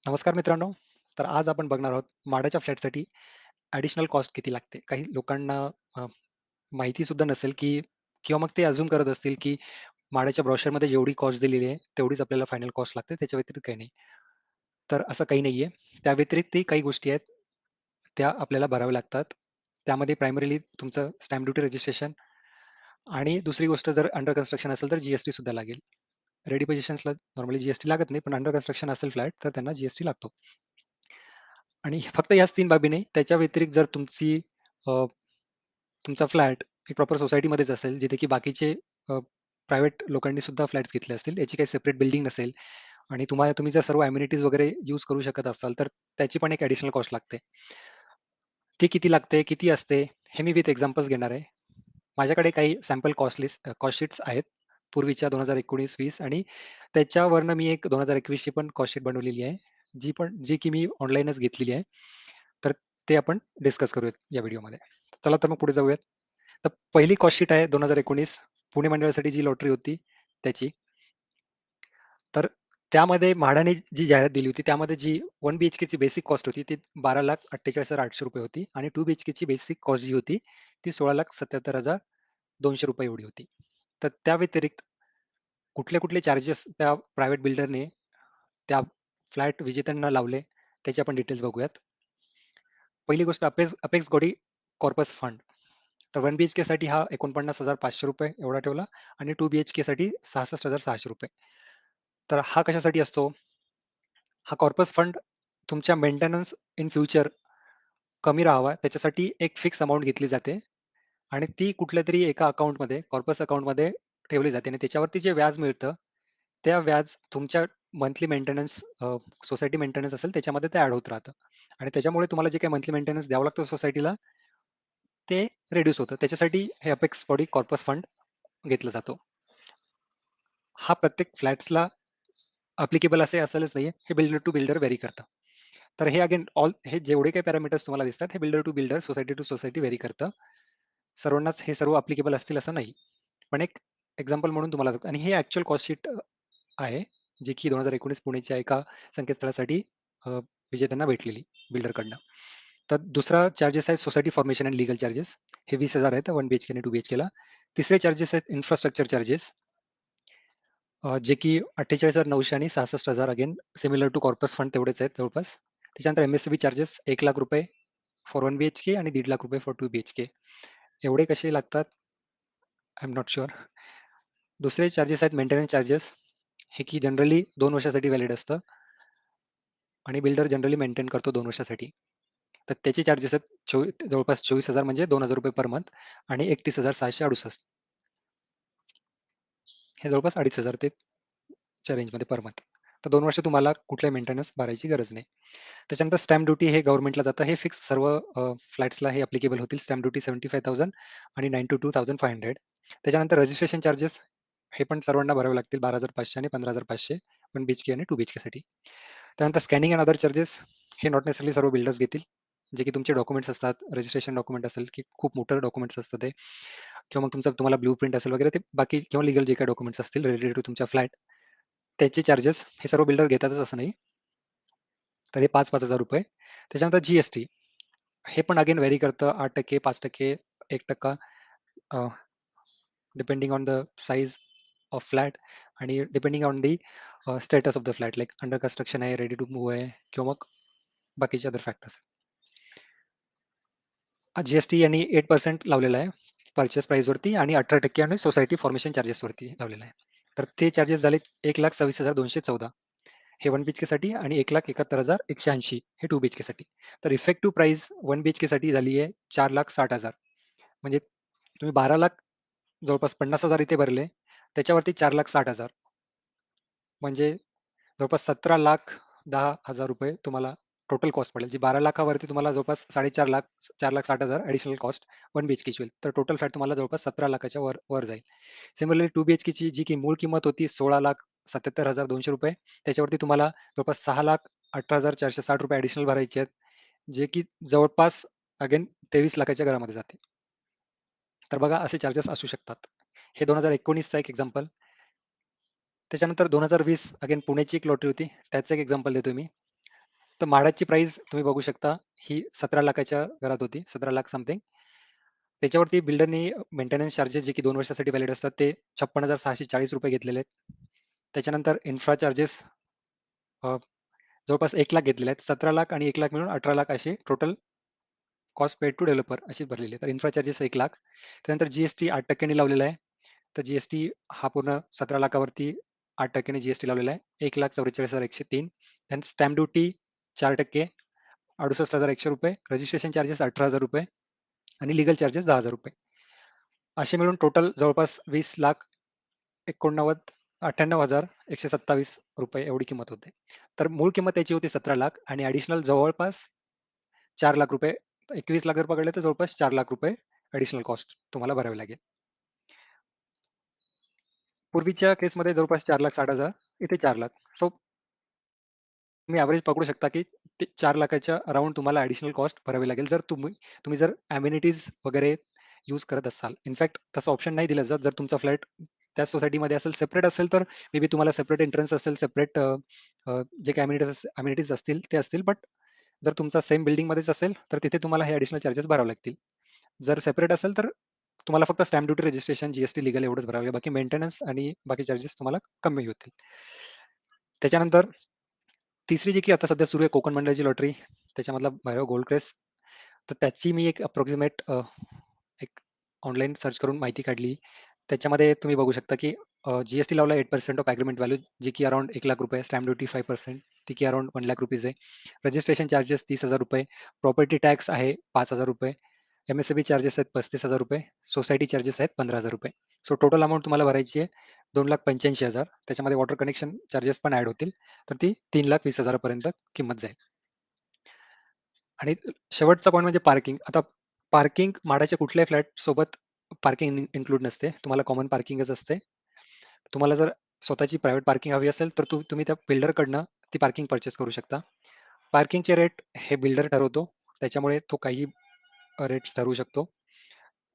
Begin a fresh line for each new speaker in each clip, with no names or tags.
नमस्कार मित्रांनो. तर आज आपण बघणार आहोत म्हाडाच्या फ्लॅटसाठी ॲडिशनल कॉस्ट किती लागते. काही लोकांना अ, माहिती सुद्धा नसेल, की किंवा मग ते अझ्युम करत असतील, की म्हाडाच्या ब्रोशरमध्ये जेवढी कॉस्ट दिलेली आहे, तेवढीच आपल्याला फायनल कॉस्ट लागते. त्याच्या व्यतिरिक्त काही नाही. तर असं काही नाहीये. त्या व्यतिरिक्तही काही गोष्टी आहेत, त्या आपल्याला भराव्या लागतात. त्यामध्ये प्रायमरीली तुमचं स्टॅम्प ड्युटी रजिस्ट्रेशन आणि दुसरी गोष्ट जर अंडर कन्स्ट्रक्शन असेल, तर जी सुद्धा लागेल. रेडी पोझिशन्सला नॉर्मली जी लागत नाही, पण अंडर कन्स्ट्रक्शन असेल फ्लॅट, तर त्यांना जी लागतो. आणि फक्त याच 3 बाबी नाही, त्याच्या व्यतिरिक्त जर अ, तुमचा फ्लॅट एक प्रॉपर सोसायटीमध्येच असेल, जिथे की बाकीचे प्रायव्हेट लोकांनी सुद्धा फ्लॅट्स घेतले असतील, याची काही सेपरेट बिल्डिंग नसेल आणि तुम्ही जर सर्व अम्युनिटीज वगैरे यूज करू शकत असाल, तर त्याची पण एक ॲडिशनल कॉस्ट लागते. ती किती लागते, किती असते, हे मी विथ एक्झाम्पल्स घेणार आहे. माझ्याकडे काही सॅम्पल कॉस्ट शीट्स आहेत. पूर्वीच्या 2019-20 आणि त्याच्यावरनं मी एक 2021 ची पण कॉस्ट शीट बनवलेली आहे. जी की मी ऑनलाईनच घेतलेली आहे. तर ते आपण डिस्कस करूयात या व्हिडिओमध्ये. चला तर मग पुढे जाऊयात. तर पहिली कॉस्ट शीट आहे 2019 पुणे मंडळासाठी जी लॉटरी होती त्याची. तर त्यामध्ये म्हाडाने जी जाहिरात दिली होती, त्यामध्ये जी 1 बीएचकेची बेसिक कॉस्ट होती, ती ₹12,48,800 होती आणि 2 बीएचकेची बेसिक कॉस्ट जी होती, ती ₹16,77,200 एवढी होती. तर त्या व्यतिरिक्त कुठले-कुठले चार्जेस त्या प्रायव्हेट बिल्डरने त्या फ्लॅट विजेत्यांना लावले, त्याची आपण डिटेल्स बघूयात. पहिली गोष्ट अपेक्स गॉडी कॉर्पस फंड. तर 1 बीएचकेसाठी हा ₹49,500 एवढा ठेवला आणि 2 बीएचकेसाठी ₹66,600. तर हा कशासाठी असतो? हा कॉर्पस फंड तुमच्या मेंटेनन्स इन फ्युचर कमी राहावा त्याच्यासाठी एक फिक्स अमाउंट घेतली जाते आणि ती कुठल्यातरी एका अकाउंटमध्ये कॉर्पस अकाउंटमध्ये ठेवली जाते आणि त्याच्यावरती जे व्याज मिळतं, त्या व्याज तुमच्या मंथली मेंटेनन्स सोसायटी मेंटेनन्स असेल त्याच्यामध्ये ते ॲड होत राहतं आणि त्याच्यामुळे तुम्हाला जे काही मंथली मेंटेनन्स द्यावं लागतं सोसायटीला, ते रिड्यूस होतं. त्याच्यासाठी हे अपेक्स बॉडी कॉर्पस फंड घेतला जातो. हा प्रत्येक फ्लॅट्सला ॲप्लिकेबल असेलच नाहीये. हे बिल्डर टू बिल्डर व्हेरी करतं. तर हे अगेन हे जेवढे काही पॅरामीटर्स तुम्हाला दिसतात, हे builder to builder, society to society vary करतं. सर्वांनाच हे सर्व ॲप्लिकेबल असतील असं नाही. पण एक एक्झाम्पल म्हणून तुम्हाला सांगतो आणि हे ॲक्चुअल कॉस्ट शीट आहे, जी की 2019 पुणेच्या एका संकेतस्थळासाठी विजेत्यांना भेटलेली बिल्डरकडनं. तर दुसरा चार्जेस आहे society formation and legal charges. हे 20,000 आहेत 1 बीएचके आणि 2 बीएचकेला. तिसरे चार्जेस आहेत इन्फ्रास्ट्रक्चर चार्जेस. जे की 48,900 आणि 66,000 again similar to corpus fund तेवढेच आहेत जवळपास. त्याच्यानंतर एम-एस-सी-बी चार्जेस ₹1,00,000 फॉर 1 बीएचके आणि ₹1,50,000 फॉर 2 बीएचके. एवढे कसे लागतात? I am not sure. दुसरे चार्जेस आहेत मेंटेनन्स चार्जेस. हे की जनरली 2 वर्षासाठी व्हॅलिड असतं आणि बिल्डर जनरली मेंटेन करतो 2 वर्षासाठी. तर त्याचे चार्जेस आहेत जवळपास 24,000 म्हणजे ₹2,000 पर मंथ आणि 31,668. हे जवळपास 2,500 ते च्या रेंजमध्ये पर मंथ. तर 2 वर्ष तुम्हाला कुठलाही मेंटेनन्स भरायची गरज नाही. त्याच्यानंतर स्टॅम्प ड्युटी हे गव्हर्नमेंटला जातं. हे फिक्स सर्व फ्लॅट्सला हे ॲप्लिकेबल होतील. स्टॅम्प ड्युटी 75,000 आणि 92,500. त्याच्यानंतर रजिस्ट्रेशन चार्जेस हे पण सर्वांना भरावे लागतील 12,500 आणि 15,500 1 बीएचके आणि 2 बीएचकेसाठी. त्यानंतर स्कॅनिंग अँड अदर चार्जेस हे नॉट नेसेसरली सर्व बिल्डर्स घेतील. जे की तुमचे डॉक्युमेंट्स असतात, रजिस्ट्रेशन डॉक्युमेंट असेल, की खूप मोठं डॉक्युमेंट्स असतं ते किंवा मग तुम्हाला ब्लू प्रिंट असेल वगैरे ते बाकी किंवा लीगल जे काही डॉक्युमेंट्स असतील रिलेटेड टू तुमच्या फ्लॅट, त्याचे चार्जेस हे सर्व बिल्डर घेतातच असं नाही. तर हे 5,000 त्याच्यानंतर जी हे पण अगेन व्हेरी करतं 8%, 5%, 1% depending on the size of flat आणि depending on the status of the flat like under construction आहे, रेडी टू मूव्ह आहे किंवा मग बाकीचे अदर फॅक्टर्स आहेत. यांनी 8% लावलेला आहे पर्चेस प्राईसवरती आणि 18% आणि सोसायटी फॉर्मेशन चार्जेसवरती लावलेला आहे. तर ते चार्जेस झाले 1,26,214 हे 1 बीएचकेसाठी आणि 1,71,180 हे 2 बीएचकेसाठी. तर इफेक्टिव्ह प्राईस 1 बीएचकेसाठी झाली आहे 4,60,000 म्हणजे तुम्ही 12,00,000 जवळपास 50,000 इथे भरले, त्याच्यावरती 4,60,000 म्हणजे जवळपास 17,10,000 तुम्हाला टोटल कॉस्ट पडेल. जी 12,00,000 तुम्हाला जवळपास 4,50,000 4,60,000 ॲडिशनल कॉस्ट 1 बीएचकेची होईल. तर टोटल फ्लॅट तुम्हाला जवळपास 17,00,000च्या वर वर जाईल. सिमिलरली 2 बीएचकेची जी की मूळ किंमत होती ₹16,77,200 त्याच्यावरती तुम्हाला जवळपास ₹6,18,460 ॲडिशनल भरायचे आहेत. जे की जवळपास अगेन 23,00,000च्या घरामध्ये जाते. तर बघा असे चार्जेस असू शकतात. हे 2019चा एक एक्झाम्पल. त्याच्यानंतर 2020 अगेन पुण्याची एक लॉटरी होती. त्याचं एक एक्झाम्पल देतोय मी. तर म्हाडाची प्राईस तुम्ही बघू शकता, ही 17,00,000च्या घरात होती. 17,00,000 समथिंग. त्याच्यावरती बिल्डरनी मेंटेनन्स चार्जेस जे की 2 वर्षासाठी व्हॅलिड असतात, ते ₹56,640 घेतलेले आहेत. त्याच्यानंतर इन्फ्रा चार्जेस जवळपास 1,00,000 घेतलेले आहेत. 17,00,000 आणि 1,00,000 मिळून 18,00,000 असे total cost paid to developer अशी भरलेली आहे. तर इन्फ्रा चार्जेस 1,00,000. त्यानंतर जी-एस-टी 8% नी लावलेला आहे. तर जी हा पूर्ण 17,00,000वरती 8% नी जी लावलेला आहे. 1,44,103. त्यानंतर स्टॅम्प ड्युटी 4% ₹68,100. रजिस्ट्रेशन चार्जेस ₹18,000 आणि लीगल चार्जेस ₹10,000. असे मिळून टोटल जवळपास 20,98,127 एवढी किंमत होते. तर मूळ किंमत त्याची होती 17,00,000 आणि ॲडिशनल जवळपास ₹4,00,000. 21,00,000 जर पकडले तर जवळपास ₹4,00,000 ॲडिशनल कॉस्ट तुम्हाला भरावी लागेल. पूर्वीच्या केसमध्ये जवळपास 4,60,000 इथे 4,00,000. सो तुम्ही एव्हरेज पकडू शकता, की ते 4,00,000च्या अराउंड तुम्हाला ॲडिशनल कॉस्ट भरावी लागेल. जर तुम्ही तुम्ही जर अमेनिटीज वगैरे यूज करत असाल. इनफॅक्ट तसं ऑप्शन नाही दिलं जात. जर तुमचा फ्लॅट त्याच सोसायटीमध्ये असेल, सेपरेट असेल, तर मे बी तुम्हाला सेपरेट एंट्रन्स असेल, सेपरेट जे काही अमेनिटीज असतील ते असतील. बट जर तुमचा सेम बिल्डिंगमध्येच असेल, तर तिथे तुम्हाला हे ॲडिशनल चार्जेस भरावे लागतील. जर सेपरेट असेल, तर तुम्हाला फक्त स्टॅम्प ड्युटी, रजिस्ट्रेशन, जी लीगल एवढंच भरावं लागेल. बाकी मेंटेनन्स आणि बाकी चार्जेस तुम्हाला कमी होतील. त्याच्यानंतर तिसरी जी की आता सध्या सुरू आहे कोकण मंडळाची लॉटरी, त्याच्यामधला भैरव गोल्ड क्रेस्ट. तर त्याची मी एक अप्रॉक्सिमेट एक ऑनलाईन सर्च करून माहिती काढली. त्याच्यामध्ये तुम्ही बघू शकता की जी-एस-टी लावला 8% ऑफ ॲग्रीमेंट व्हॅल्यू, जे की अराउंड ₹1,00,000. स्टॅम्प ड्युटी 5%, ती की अराउंड ₹1,00,000 आहे. Registration charges ₹30,000. प्रॉपर्टी टॅक्स आहे ₹5,000. एम-एस-सी-बी चार्जेस आहेत ₹35,000. सोसायटी चार्जेस आहेत ₹15,000. सो टोटल अमाउंट तुम्हाला भरायची आहे 2,85,000. त्याच्यामध्ये वॉटर कनेक्शन चार्जेस पण ॲड होतील. तर ती 3,20,000 पर्यंत किंमत जाईल. आणि शेवटचा पॉइंट म्हणजे पार्किंग. आता पार्किंग म्हाडाच्या कुठल्याही फ्लॅट सोबत पार्किंग इन्क्लूड नसते. तुम्हाला कॉमन पार्किंगच असते. तुम्हाला जर स्वतःची प्रायव्हेट पार्किंग हवी असेल, तर तुम्ही त्या बिल्डरकडनं ती पार्किंग परचेस करू शकता. पार्किंगचे रेट हे बिल्डर ठरवतो. त्याच्यामुळे तो काही रेट्स ठरवू शकतो.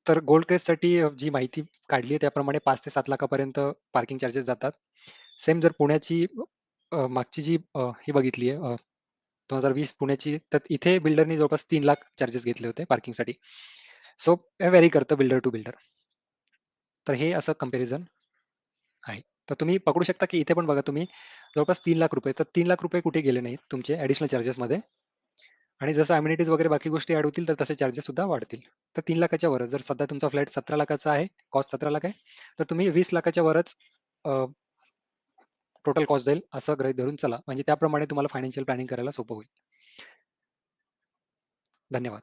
तर गोल्ड क्रेस्टसाठी जी माहिती काढली आहे त्याप्रमाणे 5 ते 7 लाखापर्यंत पार्किंग चार्जेस जातात. सेम जर पुण्याची मागची जी ही बघितली आहे 2020 पुण्याची, तर इथे बिल्डरनी जवळपास 3,00,000 चार्जेस घेतले होते पार्किंगसाठी. सो हे व्हेरी करतं बिल्डर टू बिल्डर. तर हे असं कंपॅरिझन आहे. तर तुम्ही पकडू शकता, की इथे पण बघा तुम्ही जवळपास ₹3,00,000. तर ₹3,00,000 कुठे गेले नाहीत तुमचे ॲडिशनल चार्जेसमध्ये. आणि जसं अमेनिटीज वगैरे बाकी गोष्टी ॲड होतील, तर तसे चार्जेस सुद्धा वाढतील. तर 3,00,000च्या वरच जर सध्या तुमचा फ्लॅट 17,00,000चा आहे, कॉस्ट 17,00,000 आहे, तर तुम्ही 20,00,000च्या वरच टोटल कॉस्ट जाईल असं गृहीत धरून चला. म्हणजे त्याप्रमाणे तुम्हाला फायनान्शियल प्लॅनिंग करायला सोपं होईल. धन्यवाद.